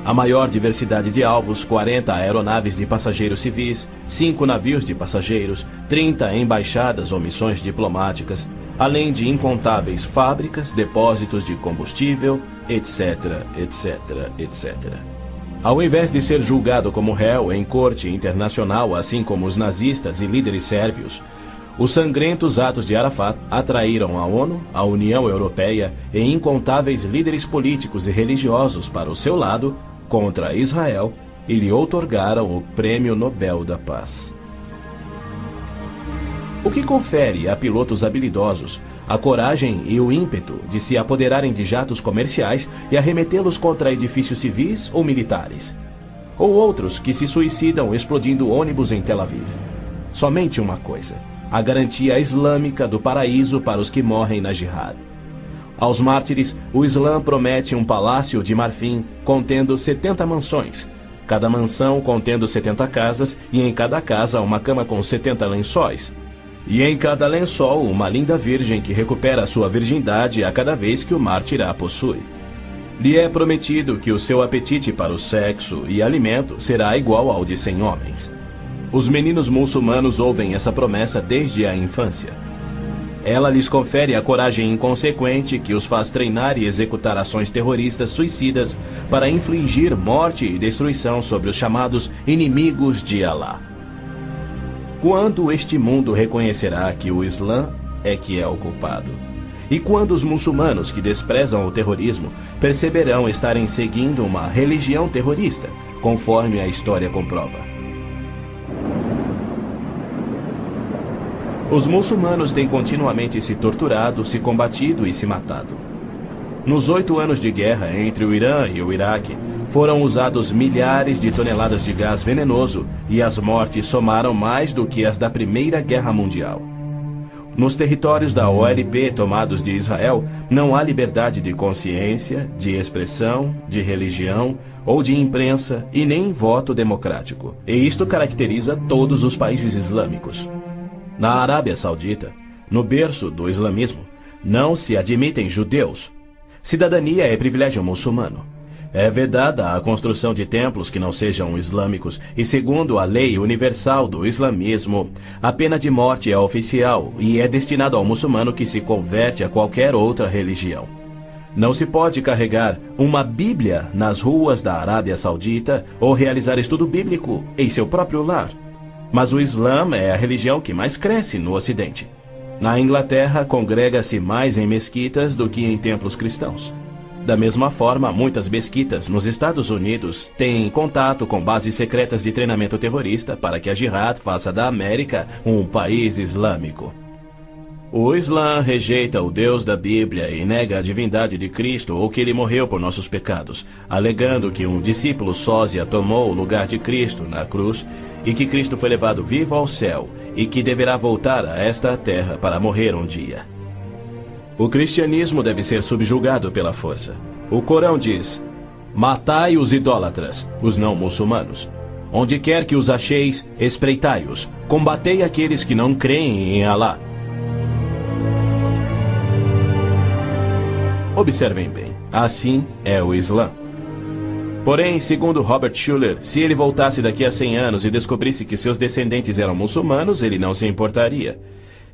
A maior diversidade de alvos, 40 aeronaves de passageiros civis, 5 navios de passageiros, 30 embaixadas ou missões diplomáticas, além de incontáveis fábricas, depósitos de combustível, etc, etc, etc. Ao invés de ser julgado como réu em corte internacional, assim como os nazistas e líderes sérvios, os sangrentos atos de Arafat atraíram a ONU, a União Europeia e incontáveis líderes políticos e religiosos para o seu lado contra Israel e lhe outorgaram o Prêmio Nobel da Paz. O que confere a pilotos habilidosos a coragem e o ímpeto de se apoderarem de jatos comerciais e arremetê-los contra edifícios civis ou militares. Ou outros que se suicidam explodindo ônibus em Tel Aviv. Somente uma coisa: a garantia islâmica do paraíso para os que morrem na jihad. Aos mártires, o Islã promete um palácio de marfim contendo 70 mansões, cada mansão contendo 70 casas e em cada casa uma cama com 70 lençóis. E em cada lençol uma linda virgem que recupera sua virgindade a cada vez que o mártir a possui. Lhe é prometido que o seu apetite para o sexo e alimento será igual ao de 100 homens. Os meninos muçulmanos ouvem essa promessa desde a infância. Ela lhes confere a coragem inconsequente que os faz treinar e executar ações terroristas suicidas para infligir morte e destruição sobre os chamados inimigos de Alá. Quando este mundo reconhecerá que o Islã é que é o culpado? E quando os muçulmanos que desprezam o terrorismo perceberão estarem seguindo uma religião terrorista, conforme a história comprova? Os muçulmanos têm continuamente se torturado, se combatido e se matado. Nos 8 anos de guerra entre o Irã e o Iraque, foram usados milhares de toneladas de gás venenoso e as mortes somaram mais do que as da Primeira Guerra Mundial. Nos territórios da OLP tomados de Israel, não há liberdade de consciência, de expressão, de religião ou de imprensa e nem voto democrático. E isto caracteriza todos os países islâmicos. Na Arábia Saudita, no berço do islamismo, não se admitem judeus. Cidadania é privilégio muçulmano. É vedada a construção de templos que não sejam islâmicos e, segundo a lei universal do islamismo, a pena de morte é oficial e é destinada ao muçulmano que se converte a qualquer outra religião. Não se pode carregar uma Bíblia nas ruas da Arábia Saudita ou realizar estudo bíblico em seu próprio lar. Mas o Islã é a religião que mais cresce no Ocidente. Na Inglaterra, congrega-se mais em mesquitas do que em templos cristãos. Da mesma forma, muitas mesquitas nos Estados Unidos têm contato com bases secretas de treinamento terrorista para que a Jihad faça da América um país islâmico. O Islã rejeita o Deus da Bíblia e nega a divindade de Cristo ou que ele morreu por nossos pecados, alegando que um discípulo sósia tomou o lugar de Cristo na cruz e que Cristo foi levado vivo ao céu e que deverá voltar a esta terra para morrer um dia. O cristianismo deve ser subjugado pela força. O Corão diz: matai os idólatras, os não muçulmanos. Onde quer que os acheis, espreitai-os. Combatei aqueles que não creem em Alá. Observem bem, assim é o Islã. Porém, segundo Robert Schuller, se ele voltasse daqui a 100 anos e descobrisse que seus descendentes eram muçulmanos, ele não se importaria.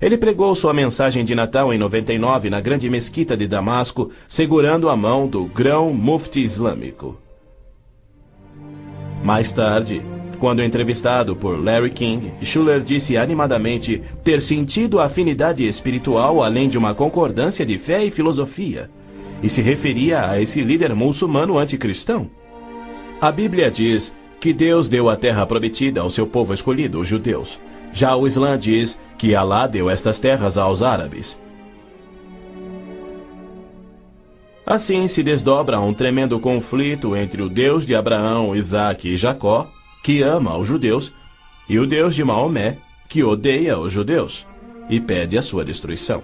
Ele pregou sua mensagem de Natal em 99 na grande mesquita de Damasco, segurando a mão do grão mufti islâmico. Mais tarde, quando entrevistado por Larry King, Schuller disse animadamente ter sentido a afinidade espiritual além de uma concordância de fé e filosofia, e se referia a esse líder muçulmano anticristão. A Bíblia diz que Deus deu a terra prometida ao seu povo escolhido, os judeus. Já o Islã diz que Alá deu estas terras aos árabes. Assim se desdobra um tremendo conflito entre o Deus de Abraão, Isaque e Jacó, que ama os judeus, e o Deus de Maomé, que odeia os judeus e pede a sua destruição.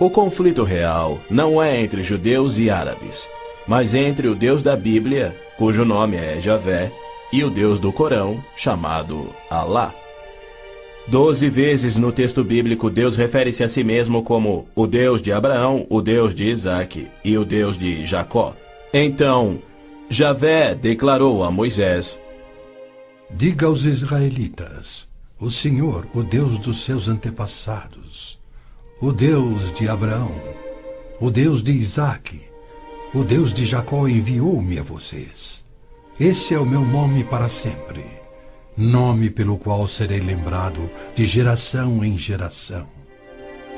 O conflito real não é entre judeus e árabes, mas entre o Deus da Bíblia cujo nome é Javé, e o Deus do Corão, chamado Alá. 12 vezes no texto bíblico Deus refere-se a si mesmo como o Deus de Abraão, o Deus de Isaque e o Deus de Jacó. Então, Javé declarou a Moisés: diga aos israelitas, o Senhor, o Deus dos seus antepassados, o Deus de Abraão, o Deus de Isaque, o Deus de Jacó enviou-me a vocês. Esse é o meu nome para sempre, nome pelo qual serei lembrado de geração em geração.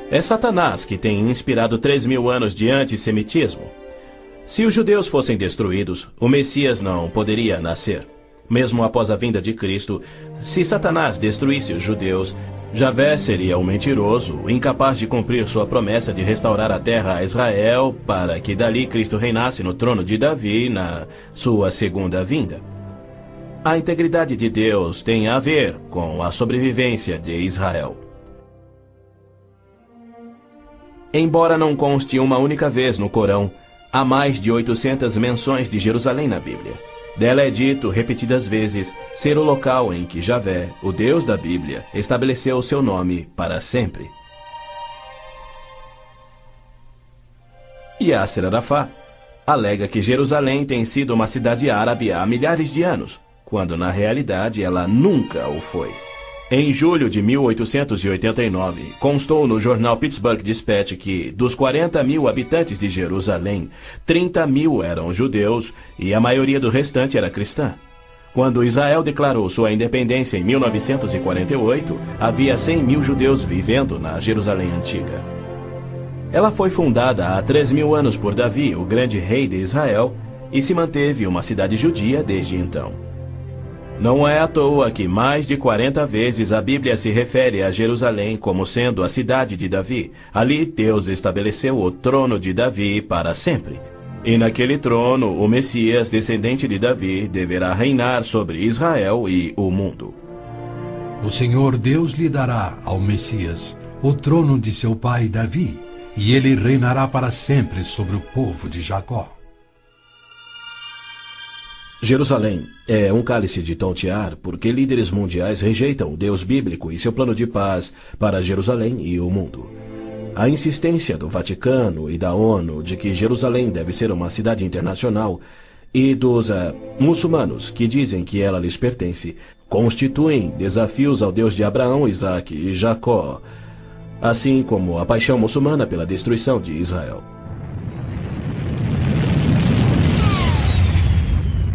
É Satanás que tem inspirado 3.000 anos de antissemitismo. Se os judeus fossem destruídos, o Messias não poderia nascer. Mesmo após a vinda de Cristo, se Satanás destruísse os judeus, Javé seria um mentiroso, incapaz de cumprir sua promessa de restaurar a terra a Israel, para que dali Cristo reinasse no trono de Davi na sua segunda vinda. A integridade de Deus tem a ver com a sobrevivência de Israel. Embora não conste uma única vez no Corão, há mais de 800 menções de Jerusalém na Bíblia. Dela é dito repetidas vezes ser o local em que Javé, o Deus da Bíblia, estabeleceu o seu nome para sempre. Yasser Arafat alega que Jerusalém tem sido uma cidade árabe há milhares de anos, quando na realidade ela nunca o foi. Em julho de 1889, constou no jornal Pittsburgh Dispatch que, dos 40.000 habitantes de Jerusalém, 30.000 eram judeus e a maioria do restante era cristã. Quando Israel declarou sua independência em 1948, havia 100.000 judeus vivendo na Jerusalém antiga. Ela foi fundada há 3.000 anos por Davi, o grande rei de Israel, e se manteve uma cidade judia desde então. Não é à toa que mais de 40 vezes a Bíblia se refere a Jerusalém como sendo a cidade de Davi. Ali Deus estabeleceu o trono de Davi para sempre. E naquele trono, o Messias, descendente de Davi, deverá reinar sobre Israel e o mundo. O Senhor Deus lhe dará ao Messias o trono de seu pai Davi, e ele reinará para sempre sobre o povo de Jacó. Jerusalém é um cálice de tontear porque líderes mundiais rejeitam o Deus bíblico e seu plano de paz para Jerusalém e o mundo. A insistência do Vaticano e da ONU de que Jerusalém deve ser uma cidade internacional e dos muçulmanos que dizem que ela lhes pertence constituem desafios ao Deus de Abraão, Isaque e Jacó, assim como a paixão muçulmana pela destruição de Israel.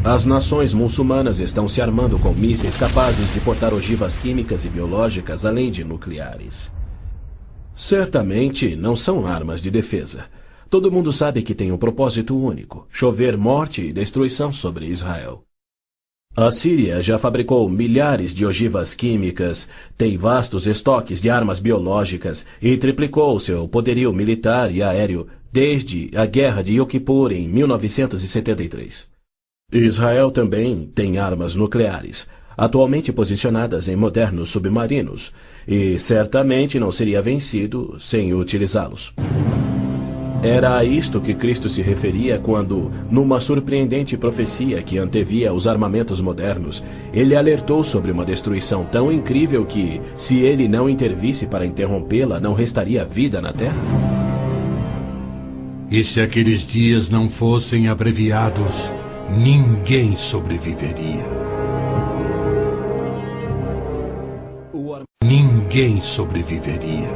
As nações muçulmanas estão se armando com mísseis capazes de portar ogivas químicas e biológicas, além de nucleares. Certamente não são armas de defesa. Todo mundo sabe que tem um propósito único: chover morte e destruição sobre Israel. A Síria já fabricou milhares de ogivas químicas, tem vastos estoques de armas biológicas e triplicou seu poderio militar e aéreo desde a Guerra de Yom Kippur em 1973. Israel também tem armas nucleares, atualmente posicionadas em modernos submarinos, e certamente não seria vencido sem utilizá-los. Era a isto que Cristo se referia quando, numa surpreendente profecia que antevia os armamentos modernos, ele alertou sobre uma destruição tão incrível que, se ele não intervisse para interrompê-la, não restaria vida na Terra? E se aqueles dias não fossem abreviados, ninguém sobreviveria. Ninguém sobreviveria.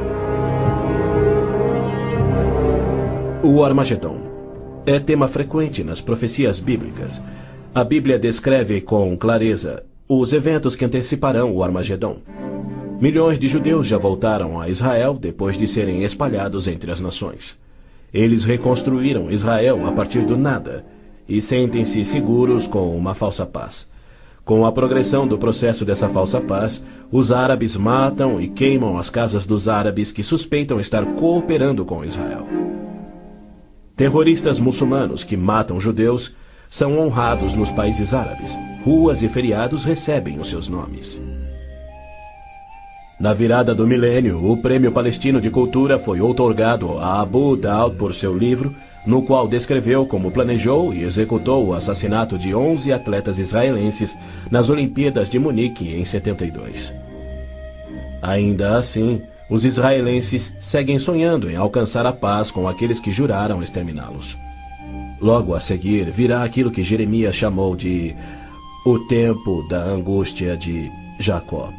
O Armagedon é tema frequente nas profecias bíblicas. A Bíblia descreve com clareza os eventos que anteciparão o Armagedon. Milhões de judeus já voltaram a Israel depois de serem espalhados entre as nações. Eles reconstruíram Israel a partir do nada e sentem-se seguros com uma falsa paz. Com a progressão do processo dessa falsa paz, os árabes matam e queimam as casas dos árabes que suspeitam estar cooperando com Israel. Terroristas muçulmanos que matam judeus são honrados nos países árabes. Ruas e feriados recebem os seus nomes. Na virada do milênio, o Prêmio Palestino de Cultura foi outorgado a Abu Daud por seu livro no qual descreveu como planejou e executou o assassinato de 11 atletas israelenses nas Olimpíadas de Munique em 72. Ainda assim, os israelenses seguem sonhando em alcançar a paz com aqueles que juraram exterminá-los. Logo a seguir virá aquilo que Jeremias chamou de o tempo da angústia de Jacó.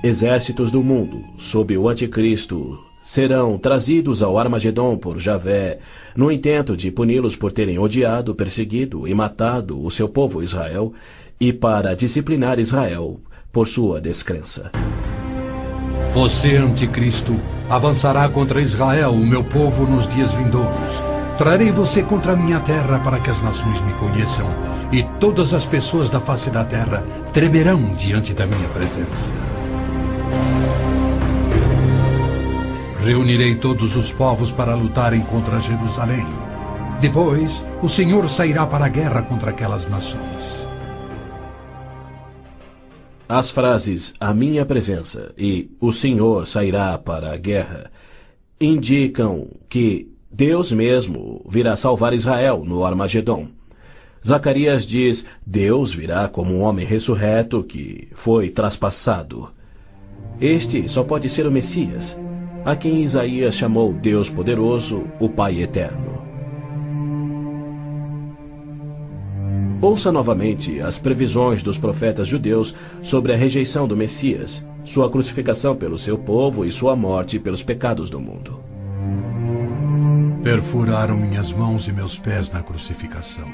Exércitos do mundo, sob o anticristo, serão trazidos ao Armagedon por Javé, no intento de puni-los por terem odiado, perseguido e matado o seu povo Israel, e para disciplinar Israel por sua descrença. Você, anticristo, avançará contra Israel, o meu povo, nos dias vindouros. Trarei você contra a minha terra para que as nações me conheçam, e todas as pessoas da face da terra tremerão diante da minha presença. Reunirei todos os povos para lutarem contra Jerusalém. Depois, o Senhor sairá para a guerra contra aquelas nações. As frases "a minha presença" e "o Senhor sairá para a guerra" indicam que Deus mesmo virá salvar Israel no Armagedon. Zacarias diz: Deus virá como um homem ressurreto que foi traspassado. Este só pode ser o Messias, a quem Isaías chamou Deus poderoso, o Pai eterno. Ouça novamente as previsões dos profetas judeus sobre a rejeição do Messias, sua crucificação pelo seu povo e sua morte pelos pecados do mundo. Perfuraram minhas mãos e meus pés na crucificação.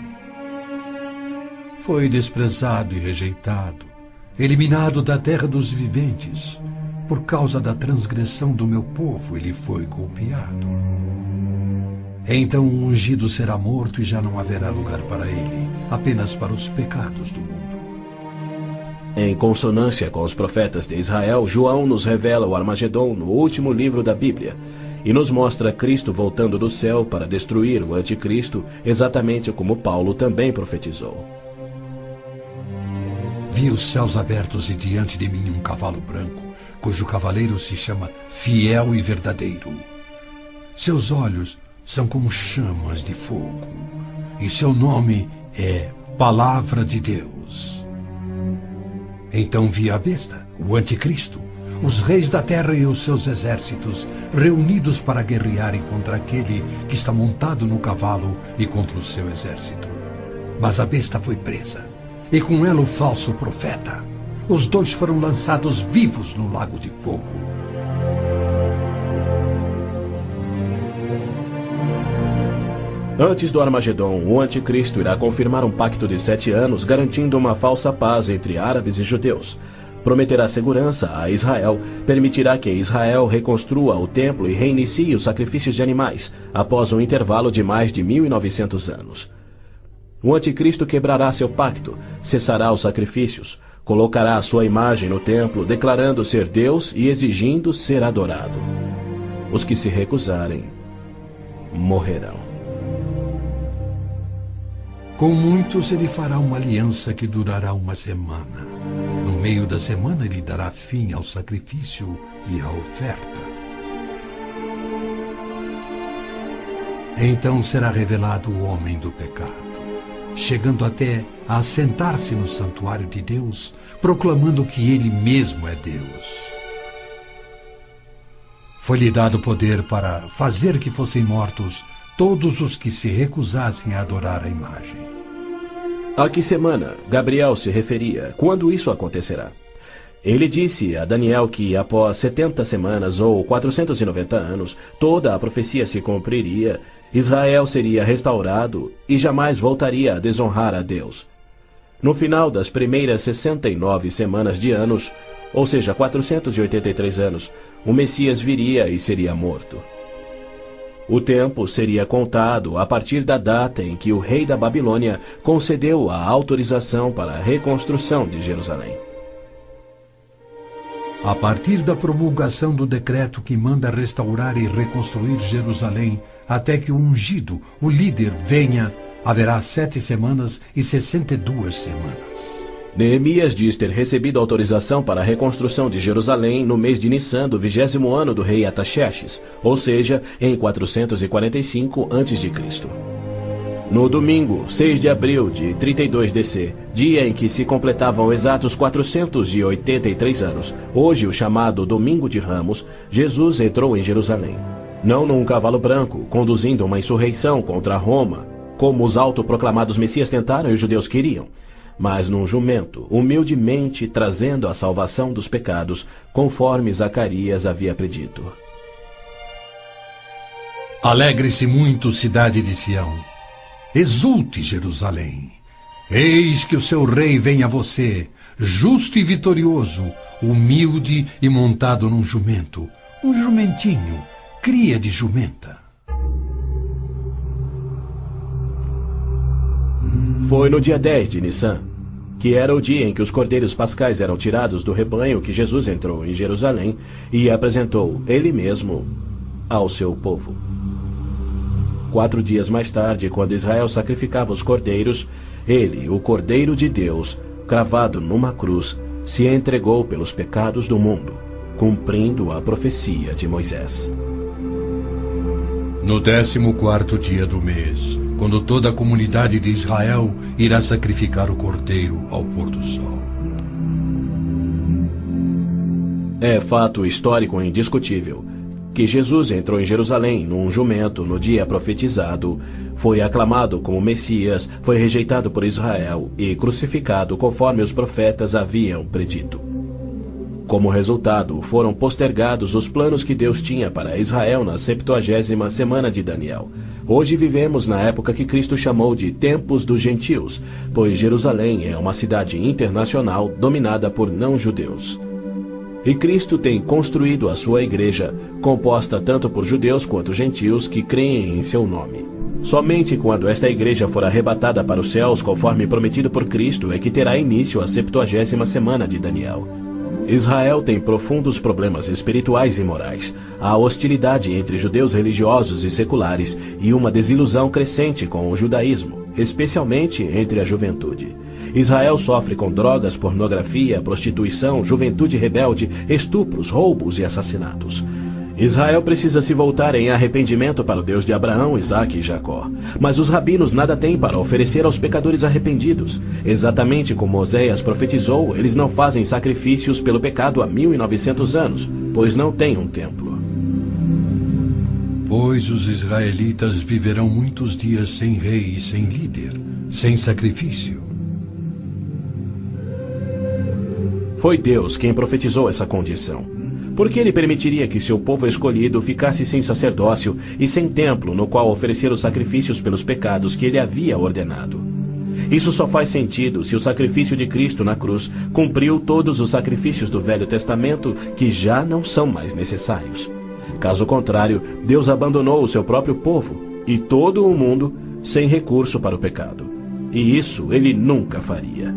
Foi desprezado e rejeitado, eliminado da terra dos viventes. Por causa da transgressão do meu povo, ele foi golpeado. Então o ungido será morto e já não haverá lugar para ele, apenas para os pecados do mundo. Em consonância com os profetas de Israel, João nos revela o Armagedon no último livro da Bíblia e nos mostra Cristo voltando do céu para destruir o anticristo, exatamente como Paulo também profetizou. Vi os céus abertos e diante de mim um cavalo branco, cujo cavaleiro se chama Fiel e Verdadeiro. Seus olhos são como chamas de fogo, e seu nome é Palavra de Deus. Então vi a besta, o anticristo, os reis da terra e os seus exércitos, reunidos para guerrearem contra aquele que está montado no cavalo e contra o seu exército. Mas a besta foi presa, e com ela o falso profeta. Os dois foram lançados vivos no lago de fogo. Antes do Armagedon, o anticristo irá confirmar um pacto de 7 anos, garantindo uma falsa paz entre árabes e judeus. Prometerá segurança a Israel, permitirá que Israel reconstrua o templo e reinicie os sacrifícios de animais, após um intervalo de mais de 1900 anos. O anticristo quebrará seu pacto, cessará os sacrifícios, colocará a sua imagem no templo, declarando ser Deus e exigindo ser adorado. Os que se recusarem morrerão. Com muitos ele fará uma aliança que durará uma semana. No meio da semana ele dará fim ao sacrifício e à oferta. Então será revelado o homem do pecado, chegando até a assentar-se no santuário de Deus, proclamando que ele mesmo é Deus. Foi-lhe dado poder para fazer que fossem mortos todos os que se recusassem a adorar a imagem. A que semana Gabriel se referia? Quando isso acontecerá? Ele disse a Daniel que após 70 semanas ou 490 anos, toda a profecia se cumpriria, Israel seria restaurado e jamais voltaria a desonrar a Deus. No final das primeiras 69 semanas de anos, ou seja, 483 anos, o Messias viria e seria morto. O tempo seria contado a partir da data em que o rei da Babilônia concedeu a autorização para a reconstrução de Jerusalém. A partir da promulgação do decreto que manda restaurar e reconstruir Jerusalém, até que o ungido, o líder, venha, haverá 7 semanas e 62 semanas. Neemias diz ter recebido autorização para a reconstrução de Jerusalém no mês de Nissan do 20º ano do rei Artaxerxes, ou seja, em 445 a.C. No domingo, 6 de abril de 32 DC, dia em que se completavam exatos 483 anos, hoje o chamado Domingo de Ramos, Jesus entrou em Jerusalém. Não num cavalo branco, conduzindo uma insurreição contra Roma, como os autoproclamados messias tentaram e os judeus queriam, mas num jumento, humildemente trazendo a salvação dos pecados, conforme Zacarias havia predito. Alegre-se muito, cidade de Sião. Exulte, Jerusalém. Eis que o seu rei vem a você, justo e vitorioso, humilde e montado num jumento, um jumentinho, cria de jumenta. Foi no dia 10 de Nissan, que era o dia em que os cordeiros pascais eram tirados do rebanho, que Jesus entrou em Jerusalém e apresentou ele mesmo ao seu povo. 4 dias mais tarde, quando Israel sacrificava os cordeiros, ele, o Cordeiro de Deus, cravado numa cruz, se entregou pelos pecados do mundo, cumprindo a profecia de Moisés. No 14º dia do mês, quando toda a comunidade de Israel irá sacrificar o cordeiro ao pôr do sol. É fato histórico indiscutível que Jesus entrou em Jerusalém num jumento no dia profetizado, foi aclamado como Messias, foi rejeitado por Israel e crucificado conforme os profetas haviam predito. Como resultado, foram postergados os planos que Deus tinha para Israel na 70ª semana de Daniel. Hoje vivemos na época que Cristo chamou de Tempos dos Gentios, pois Jerusalém é uma cidade internacional dominada por não-judeus. E Cristo tem construído a sua igreja, composta tanto por judeus quanto gentios que creem em seu nome. Somente quando esta igreja for arrebatada para os céus, conforme prometido por Cristo, é que terá início a 70ª semana de Daniel. Israel tem profundos problemas espirituais e morais, há hostilidade entre judeus religiosos e seculares e uma desilusão crescente com o judaísmo, especialmente entre a juventude. Israel sofre com drogas, pornografia, prostituição, juventude rebelde, estupros, roubos e assassinatos. Israel precisa se voltar em arrependimento para o Deus de Abraão, Isaque e Jacó. Mas os rabinos nada têm para oferecer aos pecadores arrependidos. Exatamente como Oséias profetizou, eles não fazem sacrifícios pelo pecado há 1900 anos, pois não têm um templo. Pois os israelitas viverão muitos dias sem rei e sem líder, sem sacrifício. Foi Deus quem profetizou essa condição. Por que ele permitiria que seu povo escolhido ficasse sem sacerdócio e sem templo no qual oferecer os sacrifícios pelos pecados que ele havia ordenado? Isso só faz sentido se o sacrifício de Cristo na cruz cumpriu todos os sacrifícios do Velho Testamento que já não são mais necessários. Caso contrário, Deus abandonou o seu próprio povo e todo o mundo sem recurso para o pecado. E isso ele nunca faria.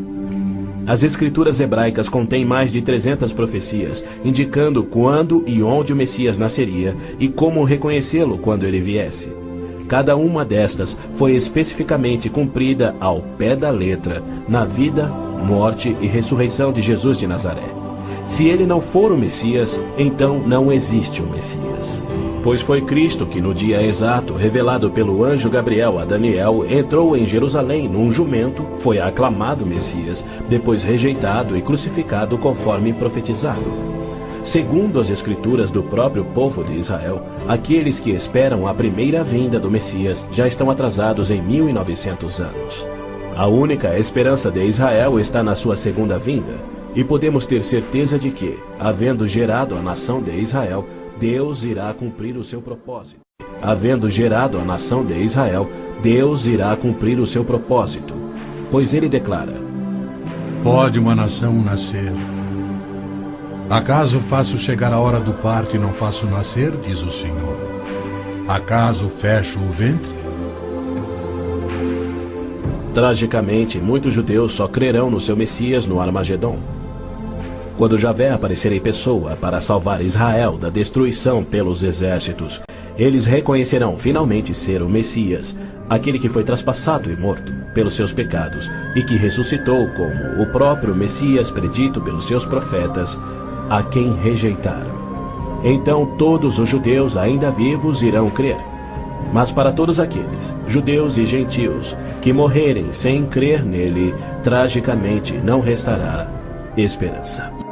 As escrituras hebraicas contêm mais de 300 profecias, indicando quando e onde o Messias nasceria e como reconhecê-lo quando ele viesse. Cada uma destas foi especificamente cumprida ao pé da letra na vida, morte e ressurreição de Jesus de Nazaré. Se ele não for o Messias, então não existe o Messias. Pois foi Cristo que no dia exato, revelado pelo anjo Gabriel a Daniel, entrou em Jerusalém num jumento, foi aclamado Messias, depois rejeitado e crucificado conforme profetizado. Segundo as escrituras do próprio povo de Israel, aqueles que esperam a primeira vinda do Messias já estão atrasados em 1900 anos. A única esperança de Israel está na sua segunda vinda, e podemos ter certeza de que, havendo gerado a nação de Israel, Deus irá cumprir o seu propósito. Havendo gerado a nação de Israel, Deus irá cumprir o seu propósito. Pois ele declara: Pode uma nação nascer? Acaso faço chegar a hora do parto e não faço nascer, diz o Senhor? Acaso fecho o ventre? Tragicamente, muitos judeus só crerão no seu Messias no Armagedon. Quando Javé aparecer em pessoa para salvar Israel da destruição pelos exércitos, eles reconhecerão finalmente ser o Messias, aquele que foi traspassado e morto pelos seus pecados e que ressuscitou como o próprio Messias predito pelos seus profetas, a quem rejeitaram. Então todos os judeus ainda vivos irão crer. Mas para todos aqueles, judeus e gentios, que morrerem sem crer nele, tragicamente não restará esperança.